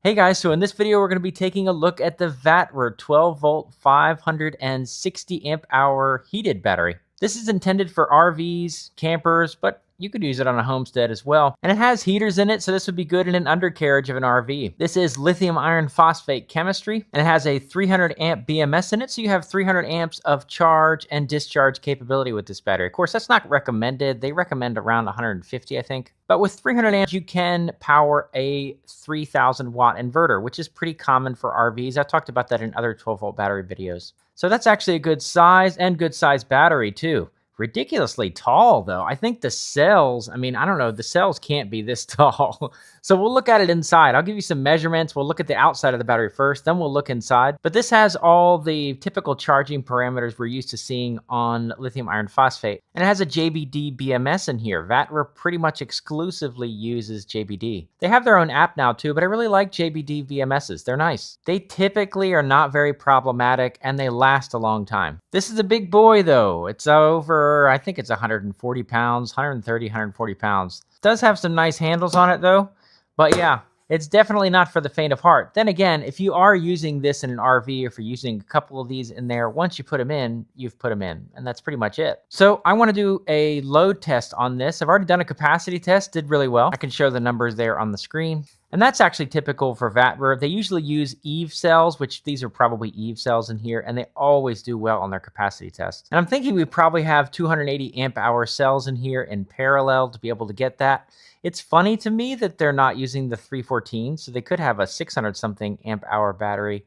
Hey guys, so in this video we're going to be taking a look at the Vatrer 12 volt 560 amp hour heated battery. This is intended for RVs, campers, but you could use it on a homestead as well. And it has heaters in it, so this would be good in an undercarriage of an RV. This is lithium iron phosphate chemistry, and it has a 300 amp BMS in it, so you have 300 amps of charge and discharge capability with this battery. Of course, that's not recommended. They recommend around 150, I think. But with 300 amps, you can power a 3000 watt inverter, which is pretty common for RVs. I've talked about that in other 12 volt battery videos. So that's actually a good size and good size battery too. Ridiculously tall though. I think the cells, I don't know, the cells can't be this tall. So we'll look at it inside. I'll give you some measurements. We'll look at the outside of the battery first, then we'll look inside. But this has all the typical charging parameters we're used to seeing on lithium iron phosphate. And it has a JBD BMS in here. Vatrer pretty much exclusively uses JBD. They have their own app now too, but I really like JBD BMSs. They're nice. They typically are not very problematic and they last a long time. This is a big boy though. It's over, I think it's 140 pounds, 130, 140 pounds. It does have some nice handles on it though. But yeah, it's definitely not for the faint of heart. Then again, if you are using this in an RV or if you're using a couple of these in there, once you put them in, you've put them in. And that's pretty much it. So I want to do a load test on this. I've already done a capacity test, did really well. I can show the numbers there on the screen. And that's actually typical for Vatrer. They usually use EVE cells, which these are probably EVE cells in here, and they always do well on their capacity test. And I'm thinking we probably have 280 amp hour cells in here in parallel to be able to get that. It's funny to me that they're not using the 314, so they could have a 600 something amp hour battery,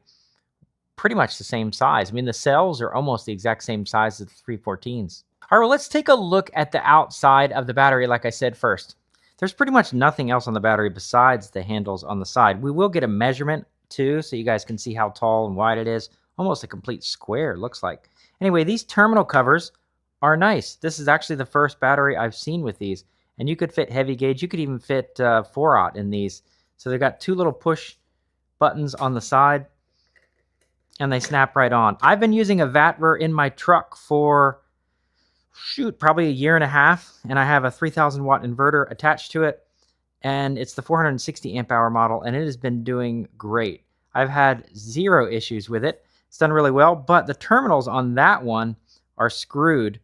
pretty much the same size. The cells are almost the exact same size as the 314s. All right, well, let's take a look at the outside of the battery, like I said first. There's pretty much nothing else on the battery besides the handles on the side. We will get a measurement too, so you guys can see how tall and wide it is. Almost a complete square, it looks like. Anyway, these terminal covers are nice. This is actually the first battery I've seen with these. And you could fit heavy gauge. You could even fit 4-aught in these. So they've got two little push buttons on the side. And they snap right on. I've been using a Vatrer in my truck for, probably a year and a half. And I have a 3000 watt inverter attached to it. And it's the 460 amp hour model. And it has been doing great. I've had zero issues with it. It's done really well. But the terminals on that one are screwed.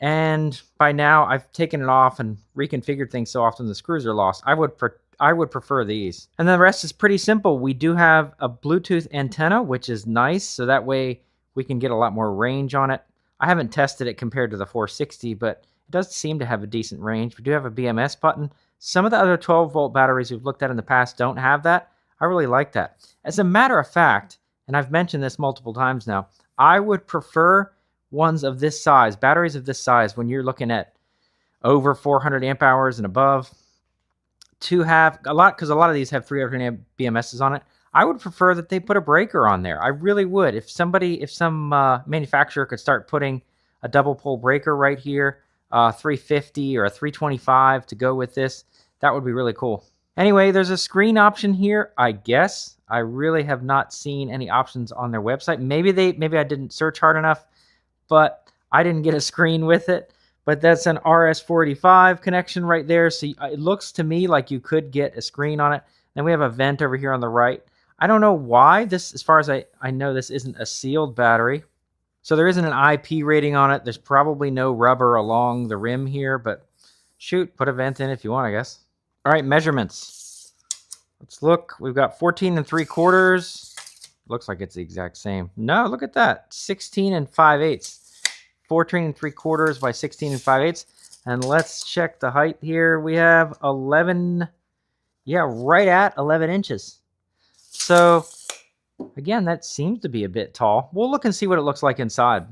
And by now, I've taken it off and reconfigured things so often the screws are lost. I would prefer these. And the rest is pretty simple. We do have a Bluetooth antenna, which is nice. So that way we can get a lot more range on it. I haven't tested it compared to the 460, but it does seem to have a decent range. We do have a BMS button. Some of the other 12 volt batteries we've looked at in the past don't have that. I really like that. As a matter of fact, and I've mentioned this multiple times now, I would prefer ones of this size, batteries of this size, when you're looking at over 400 amp hours and above, to have a lot, because a lot of these have 300 amp BMSs on it. I would prefer that they put a breaker on there. I really would. If some manufacturer could start putting a double pole breaker right here, 350 or a 325 to go with this, that would be really cool. Anyway, there's a screen option here, I guess. I really have not seen any options on their website. Maybe I didn't search hard enough, but I didn't get a screen with it. But that's an RS485 connection right there. So it looks to me like you could get a screen on it. Then we have a vent over here on the right. I don't know why this, as far as I know, this isn't a sealed battery. So there isn't an IP rating on it. There's probably no rubber along the rim here, but shoot, put a vent in if you want, I guess. All right, measurements. Let's look. We've got 14 3/4. Looks like it's the exact same. No, look at that. 16 5/8. 14 3/4 by 16 5/8. And let's check the height here. We have 11, right at 11 inches. So again, that seems to be a bit tall. We'll look and see what it looks like inside.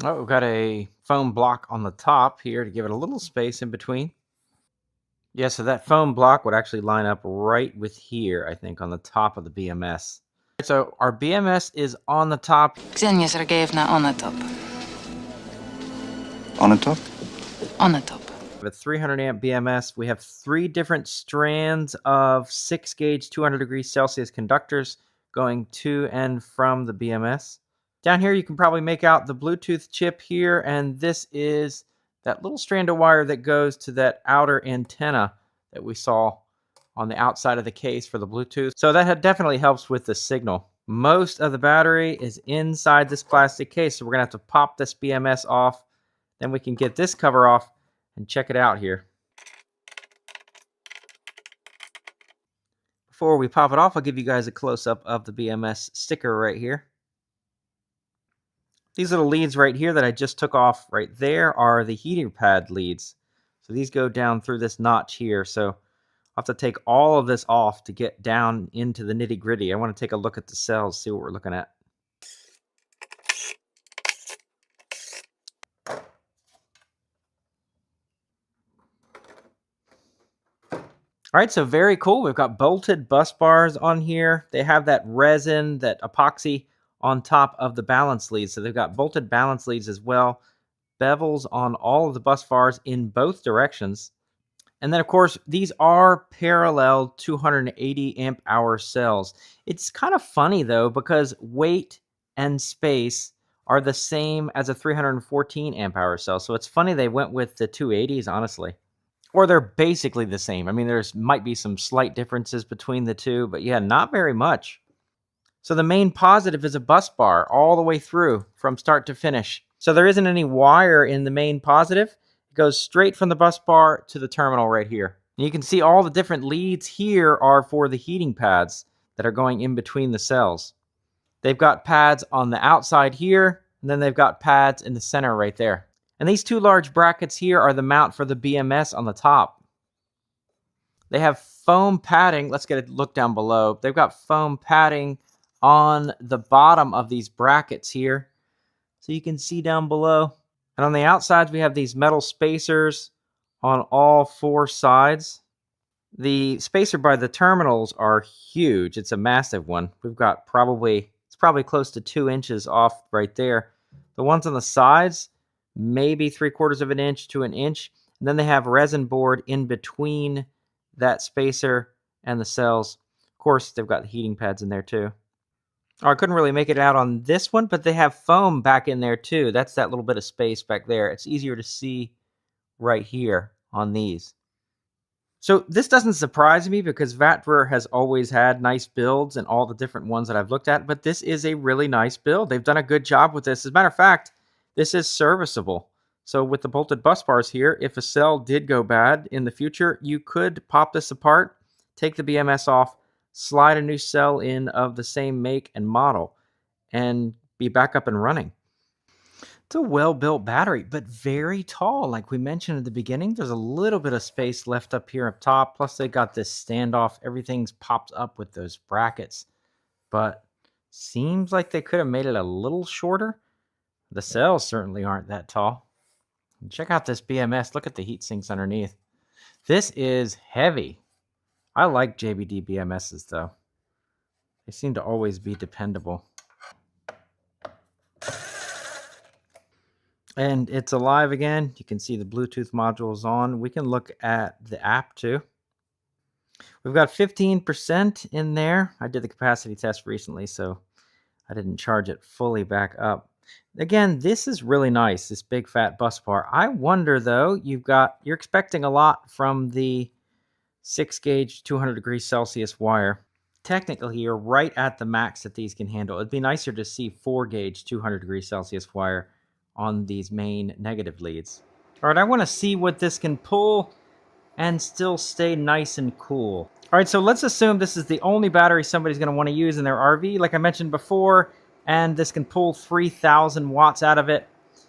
Oh, we've got a foam block on the top here to give it a little space in between. Yeah, so that foam block would actually line up right with here, I think, on the top of the BMS. So our BMS is on the top. Ksenia Sergeyevna on the top. On the top? On the top. We have a 300 amp BMS. We have 3 different strands of 6 gauge 200 degrees Celsius conductors going to and from the BMS. Down here, you can probably make out the Bluetooth chip here, and this is that little strand of wire that goes to that outer antenna that we saw on the outside of the case for the Bluetooth. So that definitely helps with the signal. Most of the battery is inside this plastic case, so we're gonna have to pop this BMS off. Then we can get this cover off and check it out here. Before we pop it off, I'll give you guys a close-up of the BMS sticker right here. These little leads right here that I just took off right there are the heater pad leads. So these go down through this notch here. So I'll have to take all of this off to get down into the nitty gritty. I want to take a look at the cells, see what we're looking at. All right, so very cool. We've got bolted bus bars on here. They have that resin, that epoxy on top of the balance leads. So they've got bolted balance leads as well. Bevels on all of the bus bars in both directions. And then, of course, these are parallel 280 amp hour cells. It's kind of funny, though, because weight and space are the same as a 314 amp hour cell. So it's funny they went with the 280s, honestly. Or they're basically the same. I mean, there's might be some slight differences between the two, but yeah, not very much. So the main positive is a bus bar all the way through from start to finish. So there isn't any wire in the main positive. It goes straight from the bus bar to the terminal right here. And you can see all the different leads here are for the heating pads that are going in between the cells. They've got pads on the outside here, and then they've got pads in the center right there. And these two large brackets here are the mount for the BMS on the top. They have foam padding. Let's get a look down below. They've got foam padding on the bottom of these brackets here, so you can see down below. And on the outsides, we have these metal spacers on all four sides. The spacer by the terminals are huge. It's a massive one. We've got it's probably close to 2 inches off right there. The ones on the sides, maybe 3/4 of an inch to an inch. And then they have resin board in between that spacer and the cells. Of course, they've got the heating pads in there too. Oh, I couldn't really make it out on this one, but they have foam back in there too. That's that little bit of space back there. It's easier to see right here on these. So this doesn't surprise me because Vatrer has always had nice builds and all the different ones that I've looked at, but this is a really nice build. They've done a good job with this. As a matter of fact, this is serviceable. So with the bolted bus bars here, if a cell did go bad in the future, you could pop this apart, take the BMS off, slide a new cell in of the same make and model, and be back up and running. It's a well-built battery, but very tall. Like we mentioned at the beginning, there's a little bit of space left up here up top. Plus they got this standoff. Everything's popped up with those brackets. But seems like they could have made it a little shorter. The cells certainly aren't that tall. Check out this BMS. Look at the heat sinks underneath. This is heavy. I like JBD BMSs though. They seem to always be dependable. And it's alive again. You can see the Bluetooth module is on. We can look at the app too. We've got 15% in there. I did the capacity test recently, so I didn't charge it fully back up. Again, this is really nice, this big fat bus bar. I wonder though, you're expecting a lot from the 6 gauge 200 degrees Celsius wire. Technically, you're right at the max that these can handle. It'd be nicer to see 4 gauge 200 degrees Celsius wire on these main negative leads. All right, I want to see what this can pull and still stay nice and cool. All right, so let's assume this is the only battery somebody's going to want to use in their RV, like I mentioned before, and this can pull 3,000 watts out of it.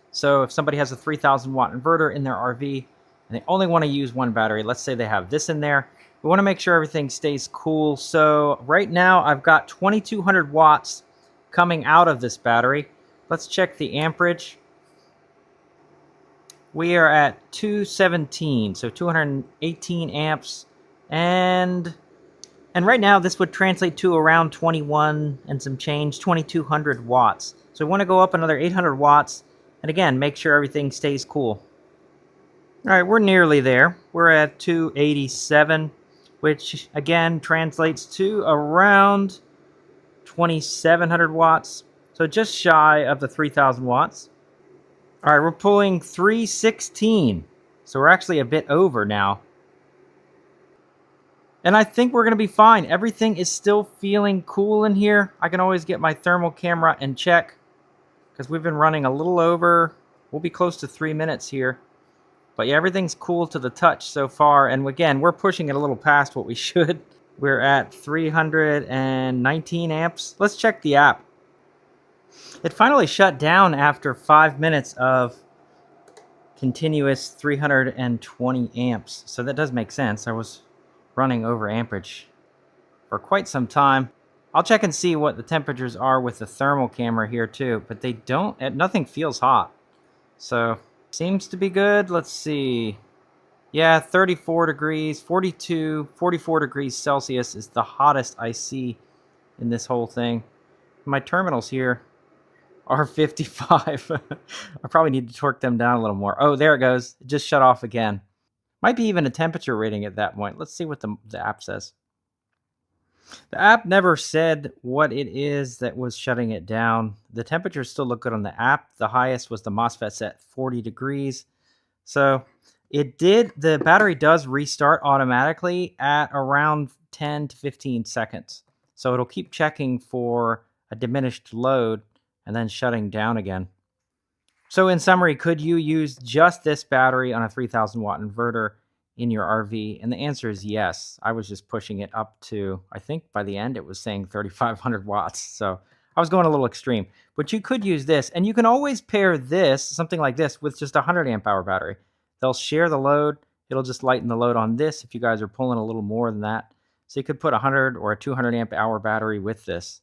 So if somebody has a 3,000 watt inverter in their RV and they only want to use one battery, let's say they have this in there, we want to make sure everything stays cool. So right now I've got 2,200 watts coming out of this battery. Let's check the amperage. We are at 217, so 218 amps, and right now this would translate to around 21 and some change, 2,200 watts. So we want to go up another 800 watts, and again, make sure everything stays cool. All right, we're nearly there. We're at 287, which again translates to around 2,700 watts. So just shy of the 3,000 watts. All right, we're pulling 316. So we're actually a bit over now. And I think we're going to be fine. Everything is still feeling cool in here. I can always get my thermal camera and check, because we've been running a little over. We'll be close to 3 minutes here. But yeah, everything's cool to the touch so far. And again, we're pushing it a little past what we should. We're at 319 amps. Let's check the app. It finally shut down after 5 minutes of continuous 320 amps. So that does make sense. I was running over amperage for quite some time. I'll check and see what the temperatures are with the thermal camera here too, but they don't, nothing feels hot. So seems to be good. Let's see. Yeah, 34 degrees, 42, 44 degrees Celsius is the hottest I see in this whole thing. My terminals here are 55. I probably need to torque them down a little more. Oh, there it goes. It just shut off again. Might be even a temperature reading at that point. Let's see what the app says. The app never said what it is that was shutting it down. The temperatures still look good on the app. The highest was the MOSFET's at 40 degrees. So the battery does restart automatically at around 10 to 15 seconds. So it'll keep checking for a diminished load and then shutting down again. So in summary, could you use just this battery on a 3,000 watt inverter in your RV? And the answer is yes. I was just pushing it up to, I think by the end it was saying 3,500 watts. So I was going a little extreme, but you could use this, and you can always pair this, something like this, with just a 100 amp hour battery. They'll share the load. It'll just lighten the load on this if you guys are pulling a little more than that. So you could put a 100 or a 200 amp hour battery with this.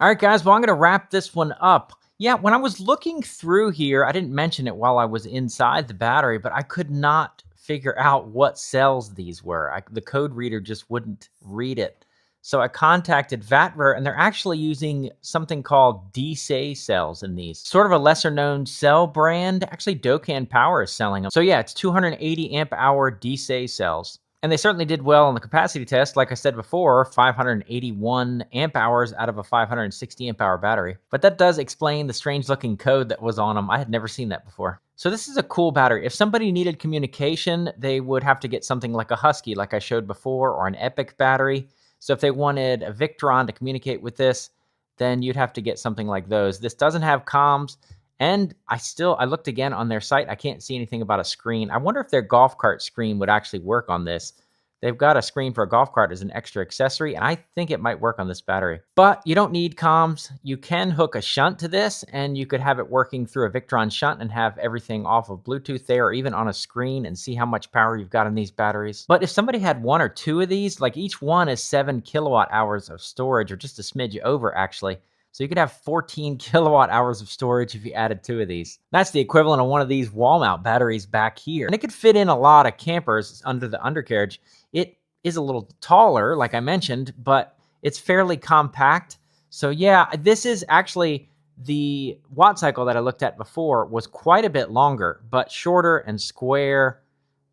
All right, guys, well, I'm going to wrap this one up. Yeah, when I was looking through here, I didn't mention it while I was inside the battery, but I could not figure out what cells these were. The code reader just wouldn't read it. So I contacted Vatrer, and they're actually using something called DSA cells in these. Sort of a lesser known cell brand. Actually, Docan Power is selling them. So yeah, it's 280 amp hour DSA cells. And they certainly did well on the capacity test. Like I said before, 581 amp hours out of a 560 amp hour battery. But that does explain the strange looking code that was on them. I had never seen that before. So this is a cool battery. If somebody needed communication, they would have to get something like a Husky, like I showed before, or an Epic battery. So if they wanted a Victron to communicate with this, then you'd have to get something like those. This doesn't have comms. And I looked again on their site. I can't see anything about a screen. I wonder if their golf cart screen would actually work on this. They've got a screen for a golf cart as an extra accessory, and I think it might work on this battery. But you don't need comms. You can hook a shunt to this, and you could have it working through a Victron shunt and have everything off of Bluetooth there, or even on a screen, and see how much power you've got in these batteries. But if somebody had one or two of these, like each one is 7 kilowatt hours of storage, or just a smidge over actually. So you could have 14 kilowatt hours of storage if you added 2 of these. That's the equivalent of one of these wall mount batteries back here. And it could fit in a lot of campers under the undercarriage. It is a little taller, like I mentioned, but it's fairly compact. So yeah, this is actually the watt cycle that I looked at before was quite a bit longer, but shorter and square,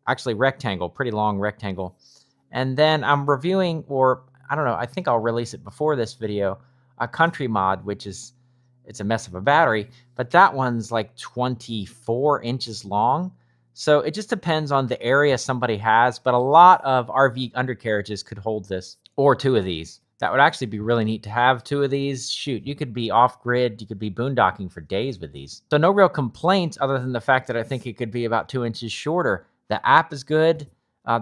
actually rectangle, pretty long rectangle. And then I'm reviewing, or I don't know, I think I'll release it before this video, a country mod, which is, it's a mess of a battery, but that one's like 24 inches long. So it just depends on the area somebody has, but a lot of RV undercarriages could hold this, or 2 of these. That would actually be really neat to have 2 of these. Shoot, you could be off grid, you could be boondocking for days with these. So no real complaints other than the fact that I think it could be about 2 inches shorter. The app is good.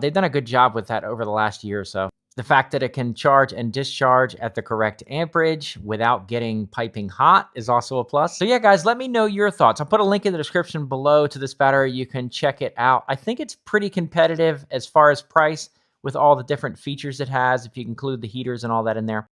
They've done a good job with that over the last year or so. The fact that it can charge and discharge at the correct amperage without getting piping hot is also a plus. So yeah, guys, let me know your thoughts. I'll put a link in the description below to this battery. You can check it out. I think it's pretty competitive as far as price with all the different features it has, if you include the heaters and all that in there.